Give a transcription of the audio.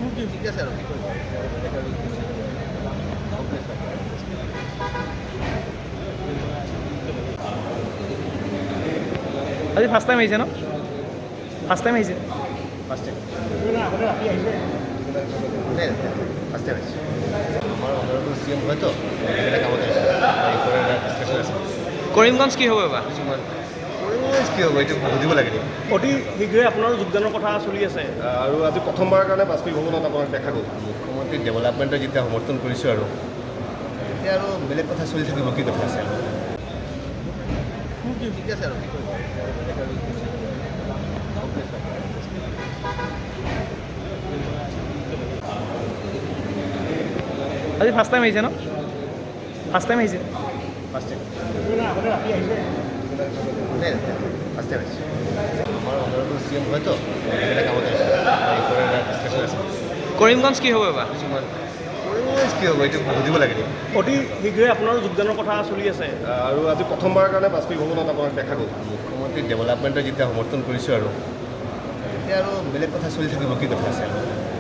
ঠিক আছে আৰু কি কৰিব আজি ফাৰ্ষ্ট টাইম আহিছে ন? ফাৰ্ষ্ট টাইম আহিছে? ফাৰ্ষ্ট টাইম আমাৰ অনাৰটো চি এম হয়তো এটা কামত আহিছে ডিছকাশ্যন আছে কৰিমগঞ্জ কি হ'ব এবাৰ? কিছুমান কি হ'ব এইটো বুজিব লাগে নেকি অতি শীঘ্ৰে আপোনাৰ যোগদানৰ কথা চলি আছে আৰু আজি প্ৰথমবাৰৰ কাৰণে বাজপেয়ী ভৱনত আপোনাক দেখা গ'ল মুখ্যমন্ত্ৰী ডেভেলপমেণ্টৰ যেতিয়া সমৰ্থন কৰিছোঁ আৰু এতিয়া আৰু বেলেগ কথা চলি থাকিব কি কথা আছে আৰু ঠিক আছে আৰু কি কৰিব আজি ফাৰ্ষ্ট টাইম আহিছে ন? ফাৰ্ষ্ট টাইম আহিছে? ফাৰ্ষ্ট টাইম ফাৰ্ষ্ট টাইম আহিছে আমাৰ অনাৰটো চি এম হয়তো এটা কামত আহিছে ডিছকাশ্যন আছে কৰিমগঞ্জ কি হ'ব এবাৰ? কিছুমান কি হ'ব এইটো বুজিব লাগে নেকি অতি শীঘ্ৰে আপোনাৰ যোগদানৰ কথা চলি আছে আৰু আজি প্ৰথমবাৰৰ কাৰণে বাজপেয়ী ভৱনত আপোনাক দেখা গ'ল মুখ্যমন্ত্ৰী ডেভেলপমেণ্টৰ যেতিয়া সমৰ্থন কৰিছোঁ আৰু এতিয়া আৰু বেলেগ কথা চলি থাকিব কি কথা আছে আৰু